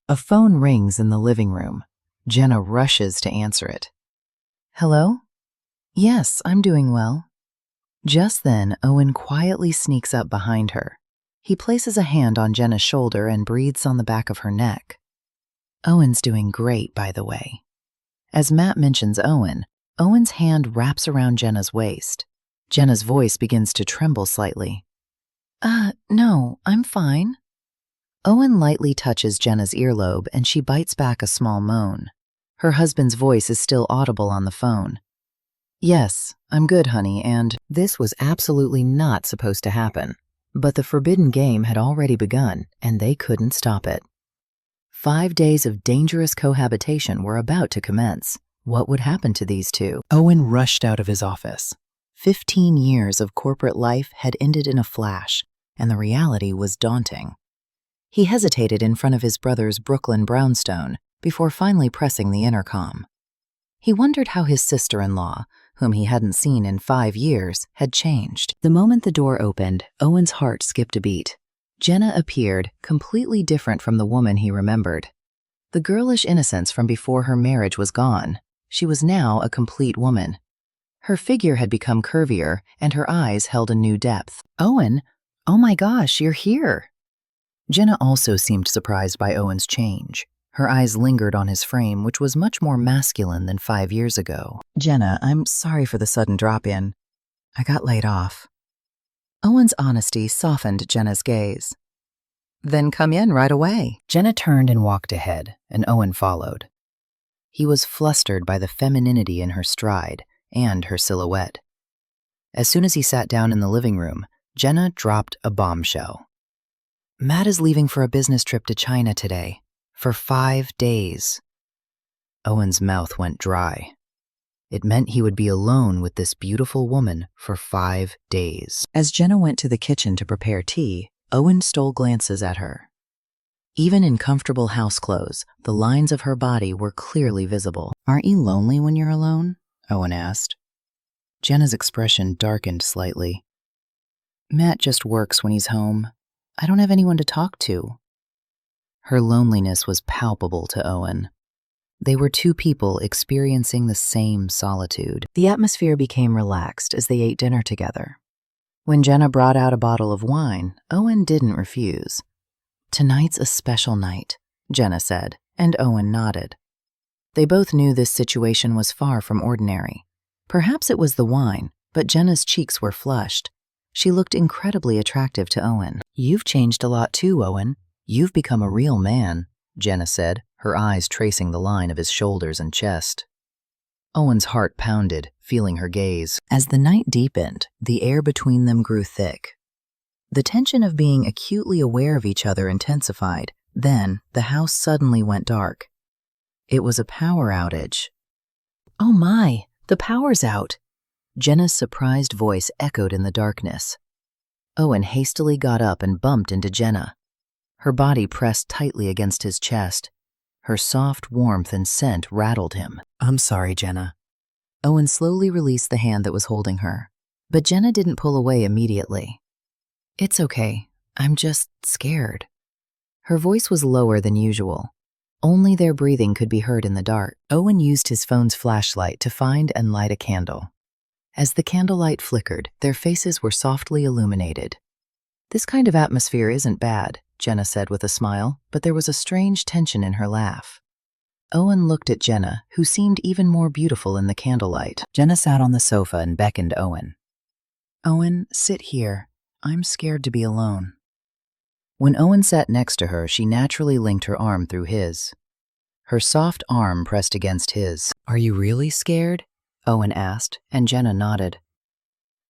A phone rings in the living room. Jenna rushes to answer it. Hello? Yes, I'm doing well. Just then, Owen quietly sneaks up behind her. He places a hand on Jenna's shoulder and breathes on the back of her neck. Owen's doing great, by the way. As Matt mentions Owen, Owen's hand wraps around Jenna's waist. Jenna's voice begins to tremble slightly. No, I'm fine. Owen lightly touches Jenna's earlobe and she bites back a small moan. Her husband's voice is still audible on the phone. Yes, I'm good, honey, and this was absolutely not supposed to happen. But the forbidden game had already begun, and they couldn't stop it. 5 days of dangerous cohabitation were about to commence. What would happen to these two? Owen rushed out of his office. 15 years of corporate life had ended in a flash, and the reality was daunting. He hesitated in front of his brother's Brooklyn brownstone before finally pressing the intercom. He wondered how his sister-in-law, whom he hadn't seen in 5 years, had changed. The moment the door opened, Owen's heart skipped a beat. Jenna appeared, completely different from the woman he remembered. The girlish innocence from before her marriage was gone. She was now a complete woman. Her figure had become curvier, and her eyes held a new depth. Owen, oh my gosh, you're here. Jenna also seemed surprised by Owen's change. Her eyes lingered on his frame, which was much more masculine than 5 years ago. Jenna, I'm sorry for the sudden drop-in. I got laid off. Owen's honesty softened Jenna's gaze. Then come in right away. Jenna turned and walked ahead, and Owen followed. He was flustered by the femininity in her stride and her silhouette. As soon as he sat down in the living room, Jenna dropped a bombshell. Matt is leaving for a business trip to China today. For 5 days. Owen's mouth went dry. It meant he would be alone with this beautiful woman for 5 days. As Jenna went to the kitchen to prepare tea, Owen stole glances at her. Even in comfortable house clothes, the lines of her body were clearly visible. Aren't you lonely when you're alone? Owen asked. Jenna's expression darkened slightly. Matt just works when he's home. I don't have anyone to talk to. Her loneliness was palpable to Owen. They were two people experiencing the same solitude. The atmosphere became relaxed as they ate dinner together. When Jenna brought out a bottle of wine, Owen didn't refuse. Tonight's a special night, Jenna said, and Owen nodded. They both knew this situation was far from ordinary. Perhaps it was the wine, but Jenna's cheeks were flushed. She looked incredibly attractive to Owen. You've changed a lot too, Owen. You've become a real man, Jenna said, her eyes tracing the line of his shoulders and chest. Owen's heart pounded, feeling her gaze. As the night deepened, the air between them grew thick. The tension of being acutely aware of each other intensified. Then, the house suddenly went dark. It was a power outage. Oh my, the power's out! Jenna's surprised voice echoed in the darkness. Owen hastily got up and bumped into Jenna. Her body pressed tightly against his chest. Her soft warmth and scent rattled him. I'm sorry, Jenna. Owen slowly released the hand that was holding her, but Jenna didn't pull away immediately. It's okay. I'm just scared. Her voice was lower than usual. Only their breathing could be heard in the dark. Owen used his phone's flashlight to find and light a candle. As the candlelight flickered, their faces were softly illuminated. This kind of atmosphere isn't bad, Jenna said with a smile, but there was a strange tension in her laugh. Owen looked at Jenna, who seemed even more beautiful in the candlelight. Jenna sat on the sofa and beckoned Owen. Owen, sit here. I'm scared to be alone. When Owen sat next to her, she naturally linked her arm through his. Her soft arm pressed against his. Are you really scared? Owen asked, and Jenna nodded.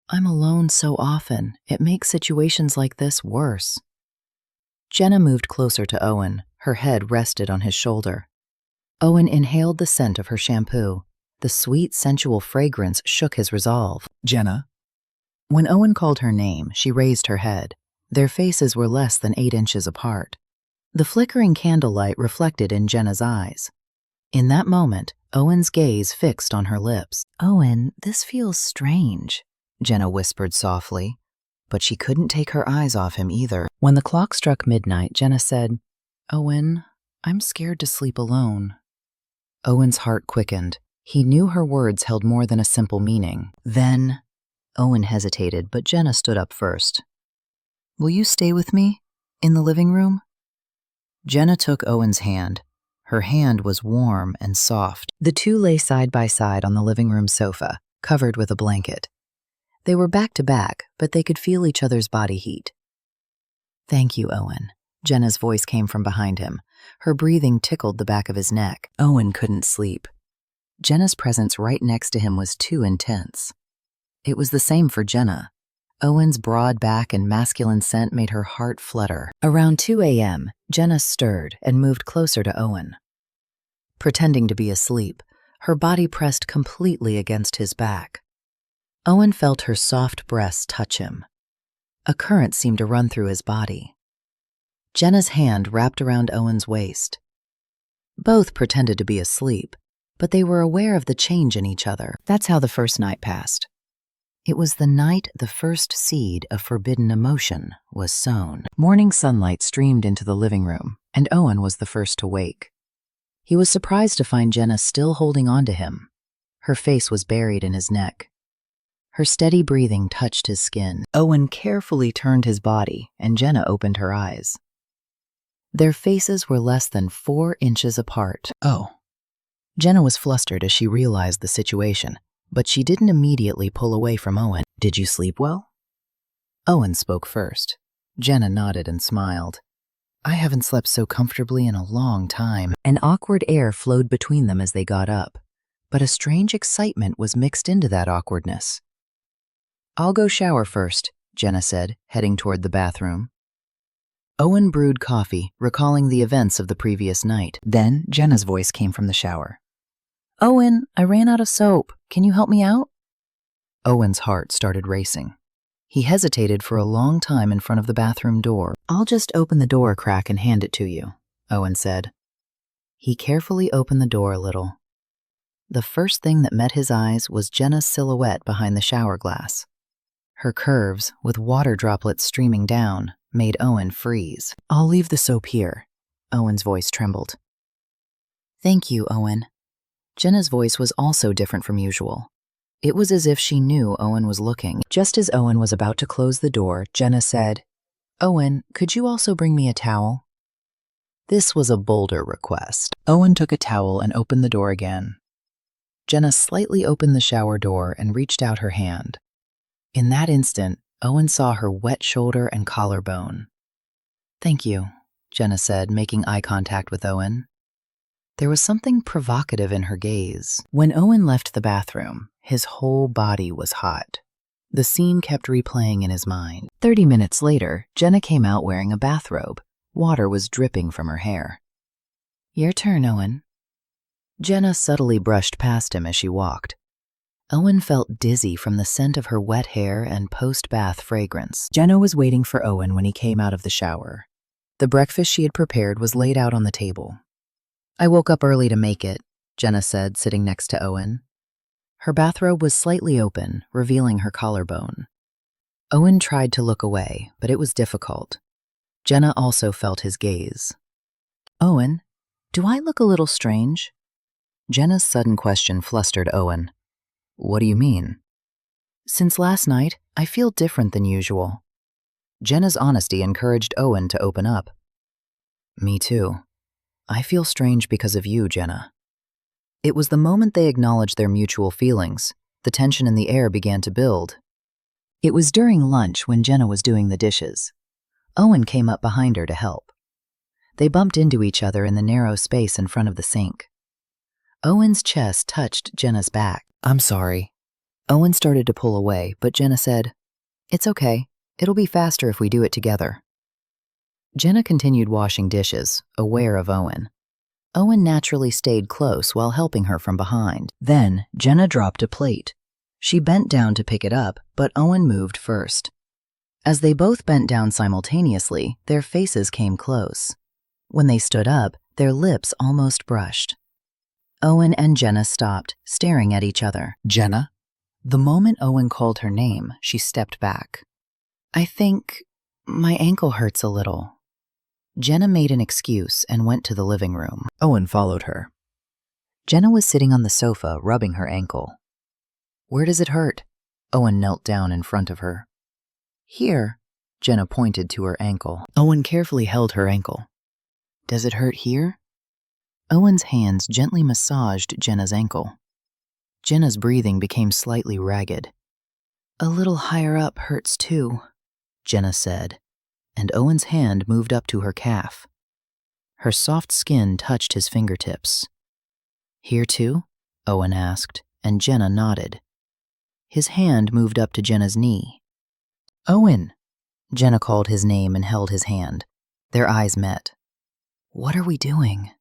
I'm alone so often. It makes situations like this worse. Jenna moved closer to Owen. Her head rested on his shoulder. Owen inhaled the scent of her shampoo. The sweet, sensual fragrance shook his resolve. Jenna. When Owen called her name, she raised her head. Their faces were less than 8 inches apart. The flickering candlelight reflected in Jenna's eyes. In that moment, Owen's gaze fixed on her lips. Owen, this feels strange, Jenna whispered softly. But she couldn't take her eyes off him either. When the clock struck midnight, Jenna said, Owen, I'm scared to sleep alone. Owen's heart quickened. He knew her words held more than a simple meaning. Then, Owen hesitated, but Jenna stood up first. Will you stay with me? In the living room? Jenna took Owen's hand. Her hand was warm and soft. The two lay side by side on the living room sofa, covered with a blanket. They were back to back, but they could feel each other's body heat. Thank you, Owen. Jenna's voice came from behind him. Her breathing tickled the back of his neck. Owen couldn't sleep. Jenna's presence right next to him was too intense. It was the same for Jenna. Owen's broad back and masculine scent made her heart flutter. Around 2 a.m., Jenna stirred and moved closer to Owen. Pretending to be asleep, her body pressed completely against his back. Owen felt her soft breasts touch him. A current seemed to run through his body. Jenna's hand wrapped around Owen's waist. Both pretended to be asleep, but they were aware of the change in each other. That's how the first night passed. It was the night the first seed of forbidden emotion was sown. Morning sunlight streamed into the living room, and Owen was the first to wake. He was surprised to find Jenna still holding on to him. Her face was buried in his neck. Her steady breathing touched his skin. Owen carefully turned his body, and Jenna opened her eyes. Their faces were less than 4 inches apart. Oh. Jenna was flustered as she realized the situation, but she didn't immediately pull away from Owen. Did you sleep well? Owen spoke first. Jenna nodded and smiled. I haven't slept so comfortably in a long time. An awkward air flowed between them as they got up, but a strange excitement was mixed into that awkwardness. I'll go shower first, Jenna said, heading toward the bathroom. Owen brewed coffee, recalling the events of the previous night. Then Jenna's voice came from the shower. Owen, I ran out of soap. Can you help me out? Owen's heart started racing. He hesitated for a long time in front of the bathroom door. I'll just open the door crack and hand it to you, Owen said. He carefully opened the door a little. The first thing that met his eyes was Jenna's silhouette behind the shower glass. Her curves, with water droplets streaming down, made Owen freeze. I'll leave the soap here. Owen's voice trembled. Thank you, Owen. Jenna's voice was also different from usual. It was as if she knew Owen was looking. Just as Owen was about to close the door, Jenna said, Owen, could you also bring me a towel? This was a bolder request. Owen took a towel and opened the door again. Jenna slightly opened the shower door and reached out her hand. In that instant, Owen saw her wet shoulder and collarbone. Thank you, Jenna said, making eye contact with Owen. There was something provocative in her gaze. When Owen left the bathroom, his whole body was hot. The scene kept replaying in his mind. 30 minutes later, Jenna came out wearing a bathrobe. Water was dripping from her hair. Your turn, Owen. Jenna subtly brushed past him as she walked. Owen felt dizzy from the scent of her wet hair and post-bath fragrance. Jenna was waiting for Owen when he came out of the shower. The breakfast she had prepared was laid out on the table. I woke up early to make it, Jenna said, sitting next to Owen. Her bathrobe was slightly open, revealing her collarbone. Owen tried to look away, but it was difficult. Jenna also felt his gaze. Owen, do I look a little strange? Jenna's sudden question flustered Owen. What do you mean? Since last night, I feel different than usual. Jenna's honesty encouraged Owen to open up. Me too. I feel strange because of you, Jenna. It was the moment they acknowledged their mutual feelings. The tension in the air began to build. It was during lunch when Jenna was doing the dishes. Owen came up behind her to help. They bumped into each other in the narrow space in front of the sink. Owen's chest touched Jenna's back. I'm sorry. Owen started to pull away, but Jenna said, It's okay. It'll be faster if we do it together. Jenna continued washing dishes, aware of Owen. Owen naturally stayed close while helping her from behind. Then, Jenna dropped a plate. She bent down to pick it up, but Owen moved first. As they both bent down simultaneously, their faces came close. When they stood up, their lips almost brushed. Owen and Jenna stopped, staring at each other. Jenna? The moment Owen called her name, she stepped back. I think my ankle hurts a little. Jenna made an excuse and went to the living room. Owen followed her. Jenna was sitting on the sofa, rubbing her ankle. "Where does it hurt?" Owen knelt down in front of her. "Here." Jenna pointed to her ankle. Owen carefully held her ankle. "Does it hurt here?" Owen's hands gently massaged Jenna's ankle. Jenna's breathing became slightly ragged. "A little higher up hurts too," Jenna said, and Owen's hand moved up to her calf. Her soft skin touched his fingertips. "Here too?" Owen asked, and Jenna nodded. His hand moved up to Jenna's knee. "Owen!" Jenna called his name and held his hand. Their eyes met. "What are we doing?"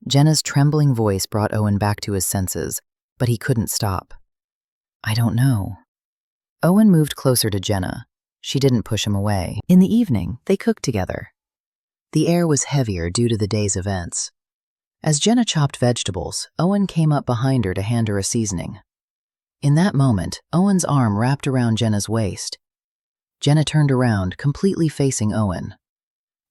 Jenna's trembling voice brought Owen back to his senses, but he couldn't stop. "I don't know." Owen moved closer to Jenna. She didn't push him away. In the evening, they cooked together. The air was heavier due to the day's events. As Jenna chopped vegetables, Owen came up behind her to hand her a seasoning. In that moment, Owen's arm wrapped around Jenna's waist. Jenna turned around, completely facing Owen.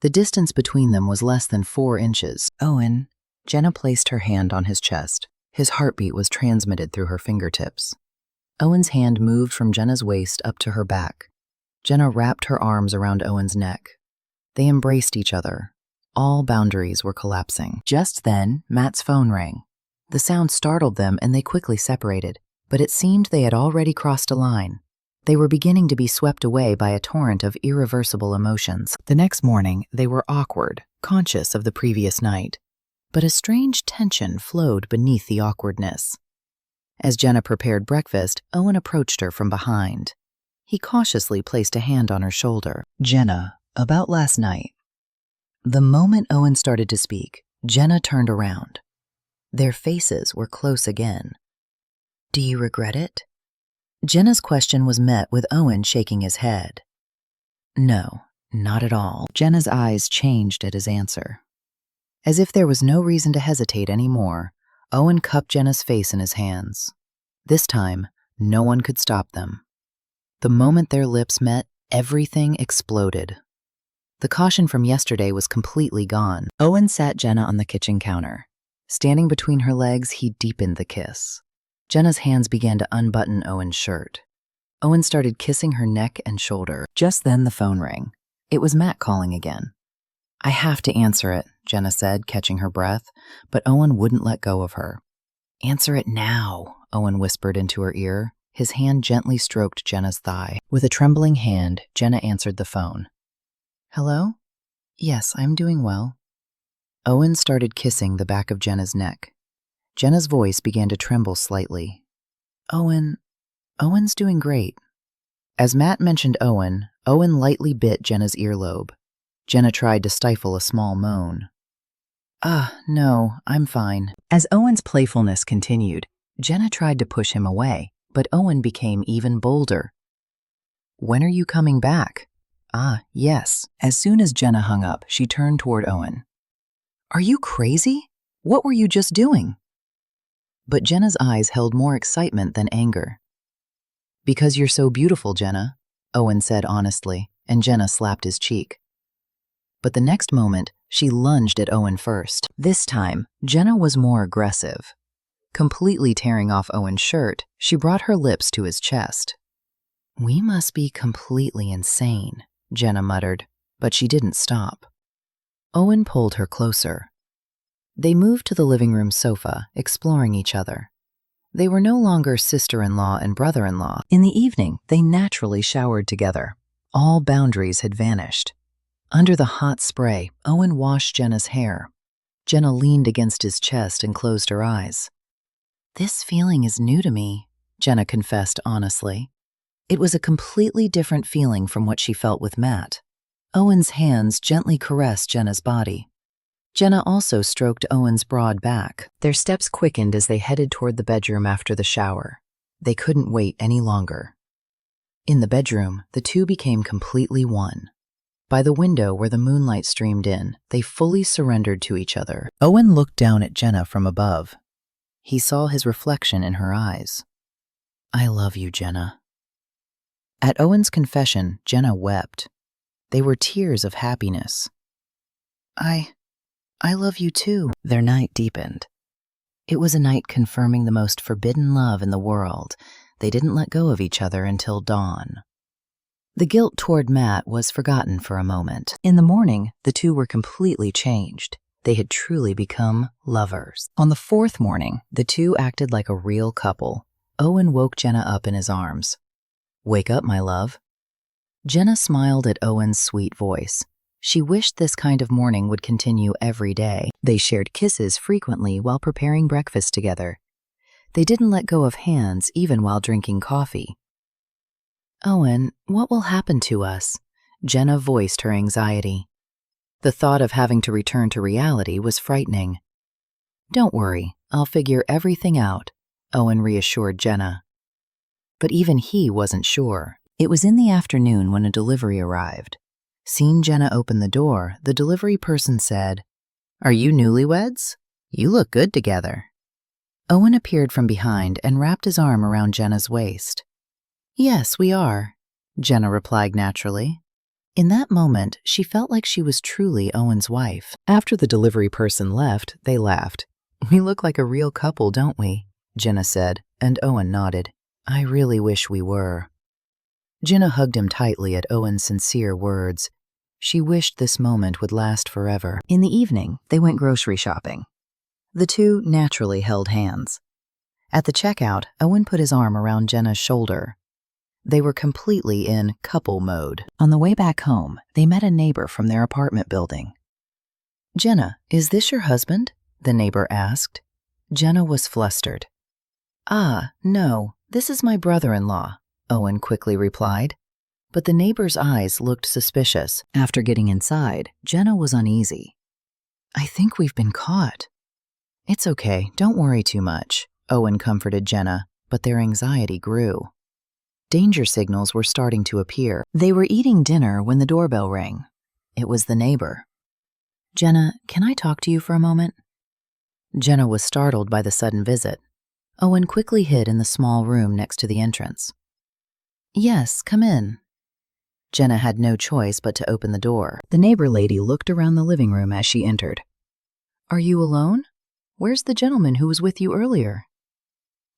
The distance between them was less than 4 inches. "Owen," Jenna placed her hand on his chest. His heartbeat was transmitted through her fingertips. Owen's hand moved from Jenna's waist up to her back. Jenna wrapped her arms around Owen's neck. They embraced each other. All boundaries were collapsing. Just then, Matt's phone rang. The sound startled them and they quickly separated, but it seemed they had already crossed a line. They were beginning to be swept away by a torrent of irreversible emotions. The next morning, they were awkward, conscious of the previous night. But a strange tension flowed beneath the awkwardness. As Jenna prepared breakfast, Owen approached her from behind. He cautiously placed a hand on her shoulder. "Jenna, about last night." The moment Owen started to speak, Jenna turned around. Their faces were close again. "Do you regret it?" Jenna's question was met with Owen shaking his head. "No, not at all." Jenna's eyes changed at his answer. As if there was no reason to hesitate anymore, Owen cupped Jenna's face in his hands. This time, no one could stop them. The moment their lips met, everything exploded. The caution from yesterday was completely gone. Owen sat Jenna on the kitchen counter. Standing between her legs, he deepened the kiss. Jenna's hands began to unbutton Owen's shirt. Owen started kissing her neck and shoulder. Just then the phone rang. It was Matt calling again. "I have to answer it," Jenna said, catching her breath, but Owen wouldn't let go of her. "Answer it now," Owen whispered into her ear. His hand gently stroked Jenna's thigh. With a trembling hand, Jenna answered the phone. "Hello? Yes, I'm doing well." Owen started kissing the back of Jenna's neck. Jenna's voice began to tremble slightly. Owen's doing great." As Matt mentioned Owen, Owen lightly bit Jenna's earlobe. Jenna tried to stifle a small moan. No, I'm fine." As Owen's playfulness continued, Jenna tried to push him away, but Owen became even bolder. "When are you coming back?" Yes." As soon as Jenna hung up, she turned toward Owen. "Are you crazy? What were you just doing?" But Jenna's eyes held more excitement than anger. "Because you're so beautiful, Jenna," Owen said honestly, and Jenna slapped his cheek. But the next moment, she lunged at Owen first. This time, Jenna was more aggressive. Completely tearing off Owen's shirt, she brought her lips to his chest. "We must be completely insane," Jenna muttered, but she didn't stop. Owen pulled her closer. They moved to the living room sofa, exploring each other. They were no longer sister-in-law and brother-in-law. In the evening, they naturally showered together. All boundaries had vanished. Under the hot spray, Owen washed Jenna's hair. Jenna leaned against his chest and closed her eyes. "This feeling is new to me," Jenna confessed honestly. It was a completely different feeling from what she felt with Matt. Owen's hands gently caressed Jenna's body. Jenna also stroked Owen's broad back. Their steps quickened as they headed toward the bedroom after the shower. They couldn't wait any longer. In the bedroom, the two became completely one. By the window where the moonlight streamed in, they fully surrendered to each other. Owen looked down at Jenna from above. He saw his reflection in her eyes. "I love you, Jenna." At Owen's confession, Jenna wept. They were tears of happiness. I love you too. Their night deepened. It was a night confirming the most forbidden love in the world. They didn't let go of each other until dawn. The guilt toward Matt was forgotten for a moment. In the morning, the two were completely changed. They had truly become lovers. On the fourth morning, the two acted like a real couple. Owen woke Jenna up in his arms. "Wake up, my love." Jenna smiled at Owen's sweet voice. She wished this kind of morning would continue every day. They shared kisses frequently while preparing breakfast together. They didn't let go of hands even while drinking coffee. "Owen, what will happen to us?" Jenna voiced her anxiety. The thought of having to return to reality was frightening. "Don't worry, I'll figure everything out," Owen reassured Jenna. But even he wasn't sure. It was in the afternoon when a delivery arrived. Seeing Jenna open the door, the delivery person said, "Are you newlyweds? You look good together." Owen appeared from behind and wrapped his arm around Jenna's waist. "Yes, we are," Jenna replied naturally. In that moment, she felt like she was truly Owen's wife. After the delivery person left, they laughed. "We look like a real couple, don't we?" Jenna said, and Owen nodded. "I really wish we were." Jenna hugged him tightly at Owen's sincere words. She wished this moment would last forever. In the evening, they went grocery shopping. The two naturally held hands. At the checkout, Owen put his arm around Jenna's shoulder. They were completely in couple mode. On the way back home, they met a neighbor from their apartment building. "Jenna, is this your husband?" the neighbor asked. Jenna was flustered. "Ah, no, this is my brother-in-law," Owen quickly replied. But the neighbor's eyes looked suspicious. After getting inside, Jenna was uneasy. "I think we've been caught." "It's okay, don't worry too much," Owen comforted Jenna, but their anxiety grew. Danger signals were starting to appear. They were eating dinner when the doorbell rang. It was the neighbor. "Jenna, can I talk to you for a moment?" Jenna was startled by the sudden visit. Owen quickly hid in the small room next to the entrance. "Yes, come in." Jenna had no choice but to open the door. The neighbor lady looked around the living room as she entered. "Are you alone? Where's the gentleman who was with you earlier?"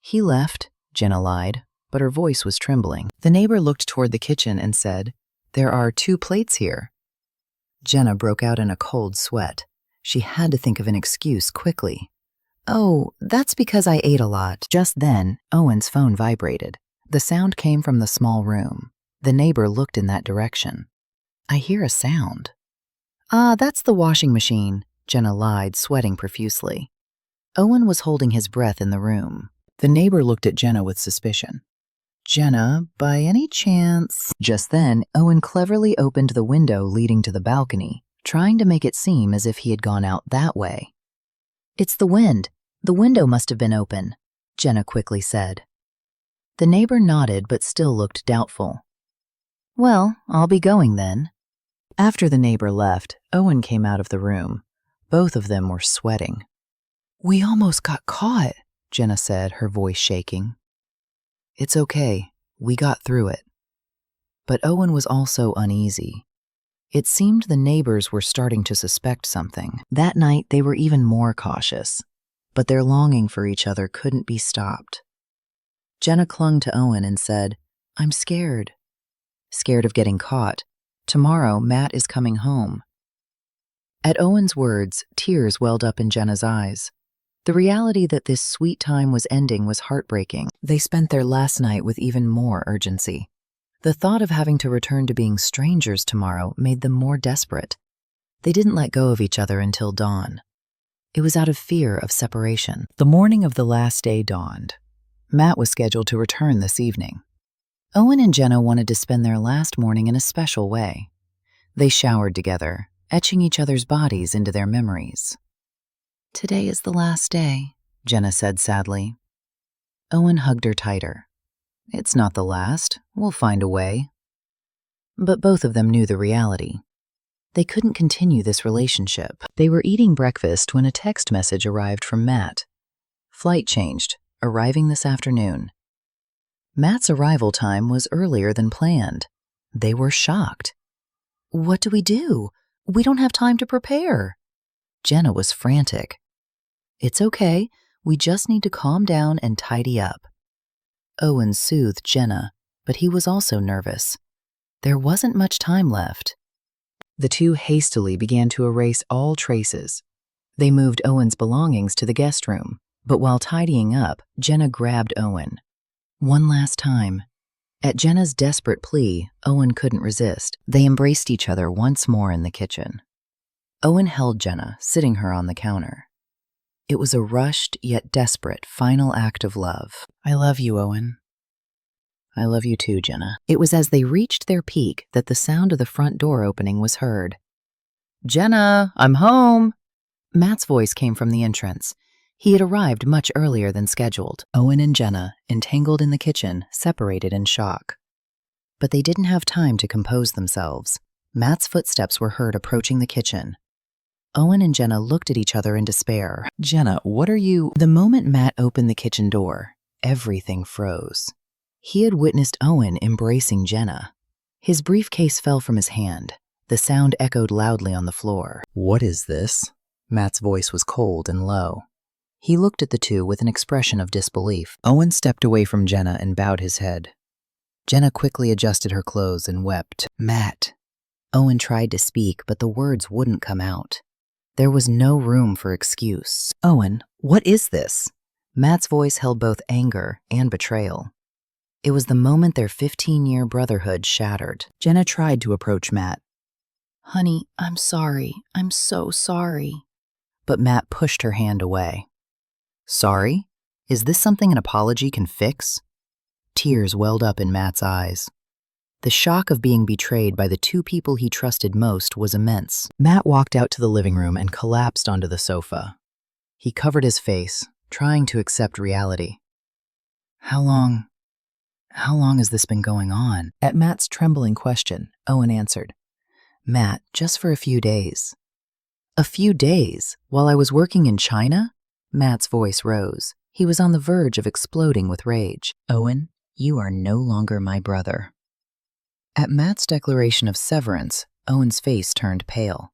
"He left," Jenna lied, but her voice was trembling. The neighbor looked toward the kitchen and said, "There are 2 plates here." Jenna broke out in a cold sweat. She had to think of an excuse quickly. "Oh, that's because I ate a lot." Just then, Owen's phone vibrated. The sound came from the small room. The neighbor looked in that direction. "I hear a sound." "Ah, that's the washing machine," Jenna lied, sweating profusely. Owen was holding his breath in the room. The neighbor looked at Jenna with suspicion. "Jenna, by any chance?" Just then, Owen cleverly opened the window leading to the balcony, trying to make it seem as if he had gone out that way. "It's the wind. The window must have been open," Jenna quickly said. The neighbor nodded but still looked doubtful. "Well, I'll be going then." After the neighbor left, Owen came out of the room. Both of them were sweating. "We almost got caught," Jenna said, her voice shaking. "It's okay. We got through it." But Owen was also uneasy. It seemed the neighbors were starting to suspect something. That night, they were even more cautious. But their longing for each other couldn't be stopped. Jenna clung to Owen and said, "I'm scared. Scared of getting caught. Tomorrow, Matt is coming home." At Owen's words, tears welled up in Jenna's eyes. The reality that this sweet time was ending was heartbreaking. They spent their last night with even more urgency. The thought of having to return to being strangers tomorrow made them more desperate. They didn't let go of each other until dawn. It was out of fear of separation. The morning of the last day dawned. Matt was scheduled to return this evening. Owen and Jenna wanted to spend their last morning in a special way. They showered together, etching each other's bodies into their memories. "Today is the last day," Jenna said sadly. Owen hugged her tighter. "It's not the last. We'll find a way." But both of them knew the reality. They couldn't continue this relationship. They were eating breakfast when a text message arrived from Matt. "Flight changed, arriving this afternoon." Matt's arrival time was earlier than planned. They were shocked. "What do we do? We don't have time to prepare. Jenna was frantic. It's okay. We just need to calm down and tidy up. Owen soothed Jenna, but he was also nervous. There wasn't much time left. The two hastily began to erase all traces. They moved Owen's belongings to the guest room, but while tidying up, Jenna grabbed Owen. One last time. At Jenna's desperate plea, Owen couldn't resist. They embraced each other once more in the kitchen. Owen held Jenna, sitting her on the counter. It was a rushed yet desperate final act of love. I love you, Owen. I love you too, Jenna. It was as they reached their peak that the sound of the front door opening was heard. Jenna, I'm home. Matt's voice came from the entrance. He had arrived much earlier than scheduled. Owen and Jenna, entangled in the kitchen, separated in shock. But they didn't have time to compose themselves. Matt's footsteps were heard approaching the kitchen. Owen and Jenna looked at each other in despair. Jenna, what are you? The moment Matt opened the kitchen door, everything froze. He had witnessed Owen embracing Jenna. His briefcase fell from his hand. The sound echoed loudly on the floor. What is this? Matt's voice was cold and low. He looked at the two with an expression of disbelief. Owen stepped away from Jenna and bowed his head. Jenna quickly adjusted her clothes and wept. Matt. Owen tried to speak, but the words wouldn't come out. There was no room for excuse. Owen, what is this? Matt's voice held both anger and betrayal. It was the moment their 15-year brotherhood shattered. Jenna tried to approach Matt. Honey, I'm sorry. I'm so sorry. But Matt pushed her hand away. Sorry? Is this something an apology can fix? Tears welled up in Matt's eyes. The shock of being betrayed by the two people he trusted most was immense. Matt walked out to the living room and collapsed onto the sofa. He covered his face, trying to accept reality. How long has this been going on? At Matt's trembling question, Owen answered, Matt, just for a few days. A few days? While I was working in China? Matt's voice rose. He was on the verge of exploding with rage. Owen, you are no longer my brother. At Matt's declaration of severance, Owen's face turned pale.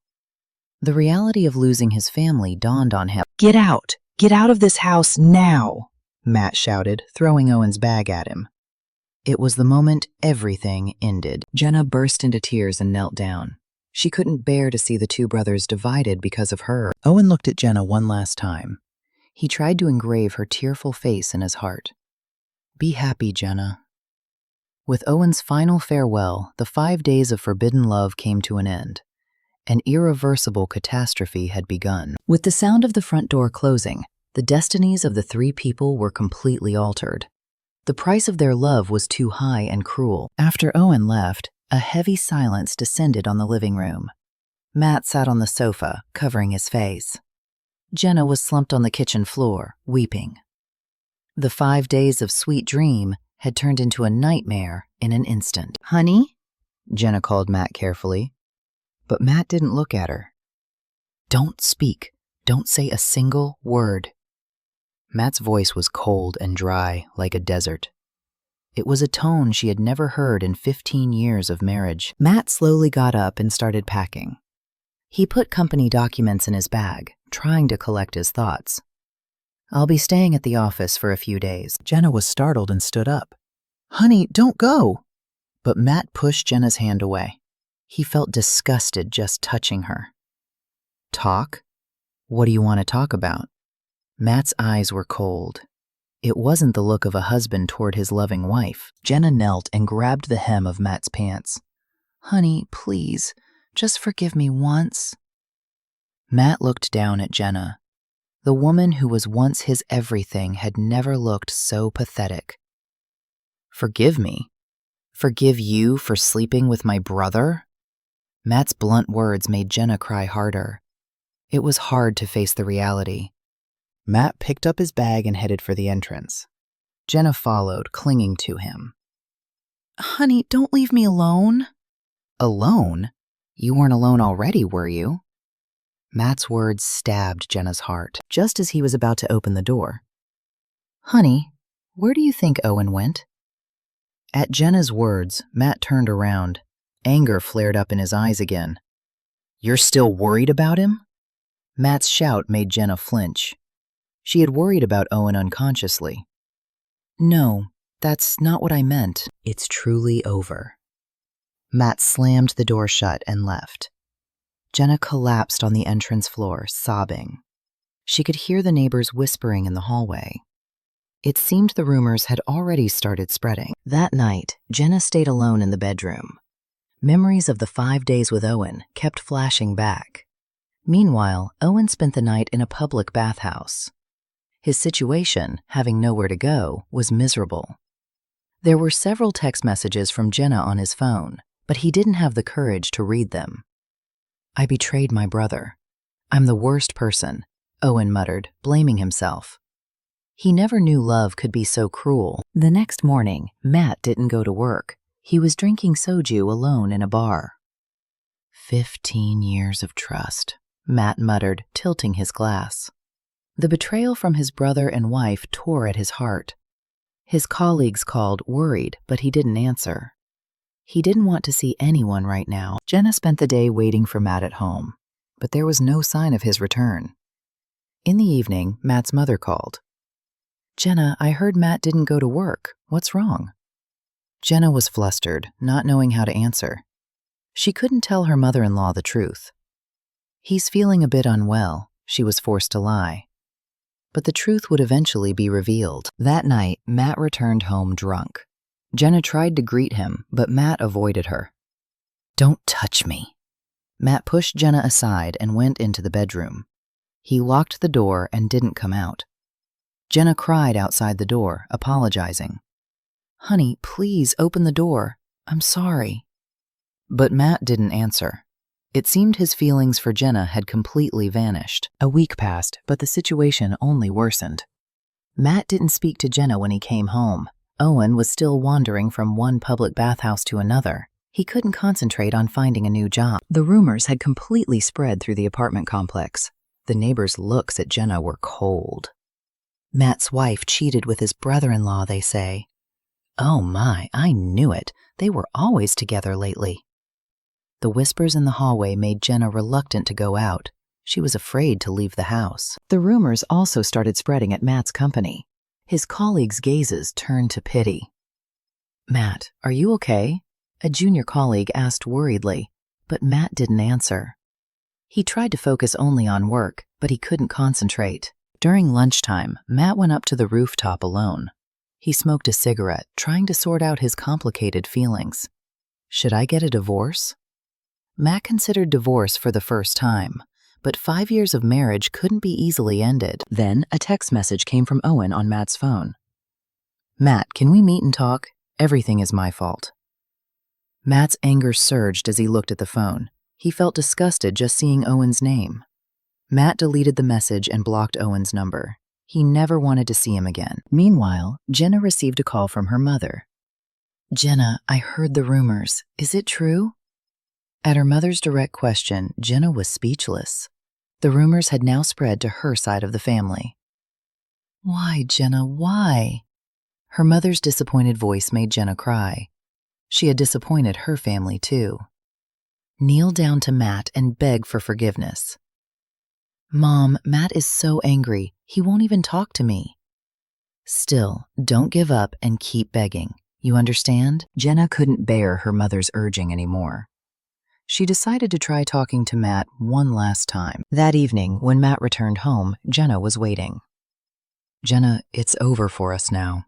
The reality of losing his family dawned on him. Get out! Get out of this house now! Matt shouted, throwing Owen's bag at him. It was the moment everything ended. Jenna burst into tears and knelt down. She couldn't bear to see the two brothers divided because of her. Owen looked at Jenna one last time. He tried to engrave her tearful face in his heart. Be happy, Jenna. With Owen's final farewell, the 5 days of forbidden love came to an end. An irreversible catastrophe had begun. With the sound of the front door closing, the destinies of the three people were completely altered. The price of their love was too high and cruel. After Owen left, a heavy silence descended on the living room. Matt sat on the sofa, covering his face. Jenna was slumped on the kitchen floor, weeping. The 5 days of sweet dream had turned into a nightmare in an instant. Honey? Jenna called Matt carefully. But Matt didn't look at her. Don't speak. Don't say a single word. Matt's voice was cold and dry, like a desert. It was a tone she had never heard in 15 years of marriage. Matt slowly got up and started packing. He put company documents in his bag, trying to collect his thoughts. I'll be staying at the office for a few days. Jenna was startled and stood up. Honey, don't go. But Matt pushed Jenna's hand away. He felt disgusted just touching her. Talk? What do you want to talk about? Matt's eyes were cold. It wasn't the look of a husband toward his loving wife. Jenna knelt and grabbed the hem of Matt's pants. Honey, please, just forgive me once. Matt looked down at Jenna. The woman who was once his everything had never looked so pathetic. Forgive me? Forgive you for sleeping with my brother? Matt's blunt words made Jenna cry harder. It was hard to face the reality. Matt picked up his bag and headed for the entrance. Jenna followed, clinging to him. Honey, don't leave me alone. Alone? You weren't alone already, were you? Matt's words stabbed Jenna's heart, just as he was about to open the door. Honey, where do you think Owen went? At Jenna's words, Matt turned around. Anger flared up in his eyes again. You're still worried about him? Matt's shout made Jenna flinch. She had worried about Owen unconsciously. No, that's not what I meant. It's truly over. Matt slammed the door shut and left. Jenna collapsed on the entrance floor, sobbing. She could hear the neighbors whispering in the hallway. It seemed the rumors had already started spreading. That night, Jenna stayed alone in the bedroom. Memories of the 5 days with Owen kept flashing back. Meanwhile, Owen spent the night in a public bathhouse. His situation, having nowhere to go, was miserable. There were several text messages from Jenna on his phone, but he didn't have the courage to read them. I betrayed my brother. I'm the worst person, Owen muttered, blaming himself. He never knew love could be so cruel. The next morning, Matt didn't go to work. He was drinking soju alone in a bar. 15 years of trust, Matt muttered, tilting his glass. The betrayal from his brother and wife tore at his heart. His colleagues called, worried, but he didn't answer. He didn't want to see anyone right now. Jenna spent the day waiting for Matt at home, but there was no sign of his return. In the evening, Matt's mother called. Jenna, I heard Matt didn't go to work. What's wrong? Jenna was flustered, not knowing how to answer. She couldn't tell her mother-in-law the truth. He's feeling a bit unwell, she was forced to lie. But the truth would eventually be revealed. That night, Matt returned home drunk. Jenna tried to greet him, but Matt avoided her. Don't touch me. Matt pushed Jenna aside and went into the bedroom. He locked the door and didn't come out. Jenna cried outside the door, apologizing. Honey, please open the door. I'm sorry. But Matt didn't answer. It seemed his feelings for Jenna had completely vanished. A week passed, but the situation only worsened. Matt didn't speak to Jenna when he came home. Owen was still wandering from one public bathhouse to another. He couldn't concentrate on finding a new job. The rumors had completely spread through the apartment complex. The neighbors' looks at Jenna were cold. Matt's wife cheated with his brother-in-law, they say. Oh my, I knew it. They were always together lately. The whispers in the hallway made Jenna reluctant to go out. She was afraid to leave the house. The rumors also started spreading at Matt's company. His colleagues' gazes turned to pity. Matt, are you okay? A junior colleague asked worriedly, but Matt didn't answer. He tried to focus only on work, but he couldn't concentrate. During lunchtime, Matt went up to the rooftop alone. He smoked a cigarette, trying to sort out his complicated feelings. Should I get a divorce? Matt considered divorce for the first time, but 5 years of marriage couldn't be easily ended. Then a text message came from Owen on Matt's phone. Matt, can we meet and talk? Everything is my fault. Matt's anger surged as he looked at the phone. He felt disgusted just seeing Owen's name. Matt deleted the message and blocked Owen's number. He never wanted to see him again. Meanwhile, Jenna received a call from her mother. Jenna, I heard the rumors. Is it true? At her mother's direct question, Jenna was speechless. The rumors had now spread to her side of the family. Why, Jenna, why? Her mother's disappointed voice made Jenna cry. She had disappointed her family too. Kneel down to Matt and beg for forgiveness. Mom, Matt is so angry. He won't even talk to me. Still, don't give up and keep begging. You understand? Jenna couldn't bear her mother's urging anymore. She decided to try talking to Matt one last time. That evening, when Matt returned home, Jenna was waiting. Jenna, it's over for us now.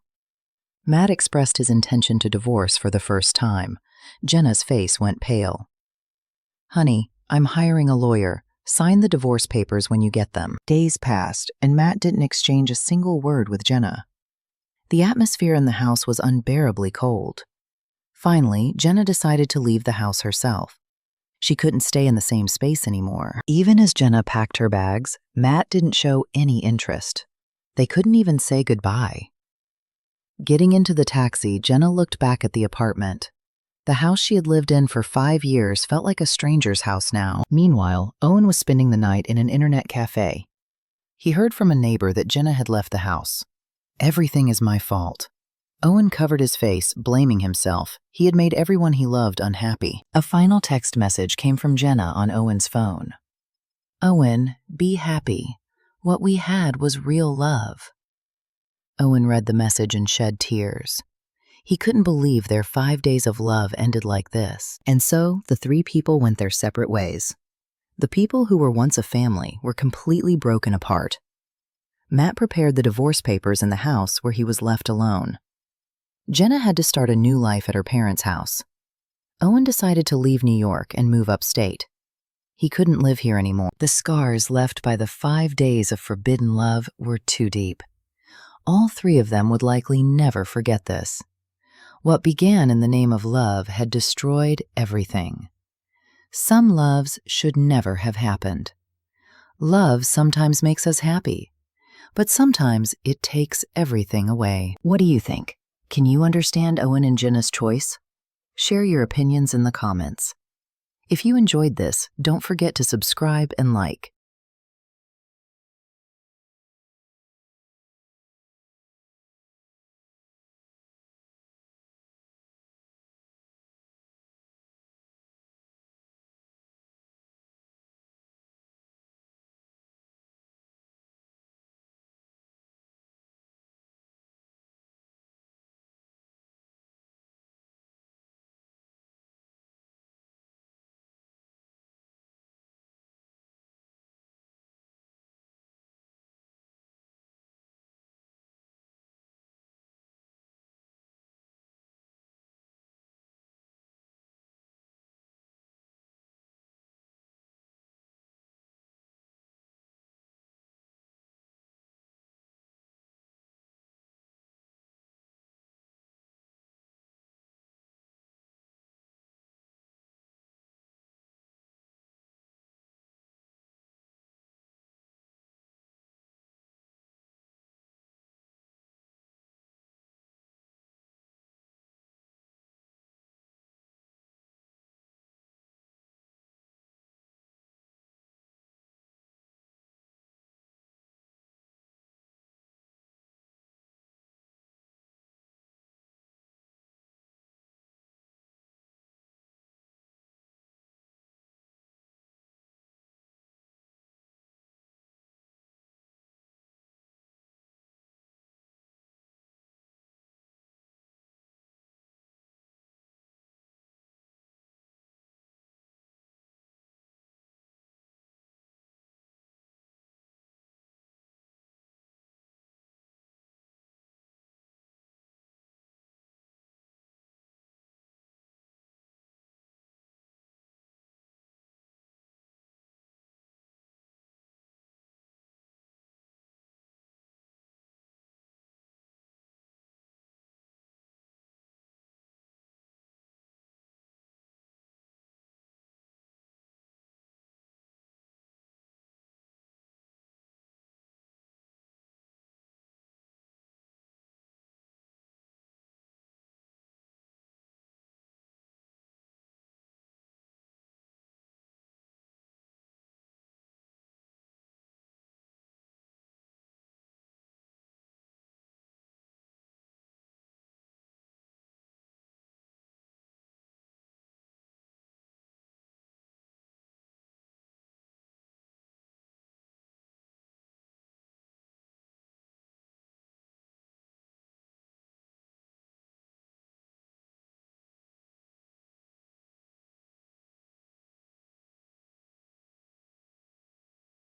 Matt expressed his intention to divorce for the first time. Jenna's face went pale. Honey, I'm hiring a lawyer. Sign the divorce papers when you get them. Days passed, and Matt didn't exchange a single word with Jenna. The atmosphere in the house was unbearably cold. Finally, Jenna decided to leave the house herself. She couldn't stay in the same space anymore. Even as Jenna packed her bags, Matt didn't show any interest. They couldn't even say goodbye. Getting into the taxi, Jenna looked back at the apartment. The house she had lived in for 5 years felt like a stranger's house now. Meanwhile, Owen was spending the night in an internet cafe. He heard from a neighbor that Jenna had left the house. Everything is my fault. Owen covered his face, blaming himself. He had made everyone he loved unhappy. A final text message came from Jenna on Owen's phone. "Owen, be happy. What we had was real love." Owen read the message and shed tears. He couldn't believe their 5 days of love ended like this. And so the three people went their separate ways. The people who were once a family were completely broken apart. Matt prepared the divorce papers in the house where he was left alone. Jenna had to start a new life at her parents' house. Owen decided to leave New York and move upstate. He couldn't live here anymore. The scars left by the 5 days of forbidden love were too deep. All three of them would likely never forget this. What began in the name of love had destroyed everything. Some loves should never have happened. Love sometimes makes us happy, but sometimes it takes everything away. What do you think? Can you understand Owen and Jenna's choice? Share your opinions in the comments. If you enjoyed this, don't forget to subscribe and like.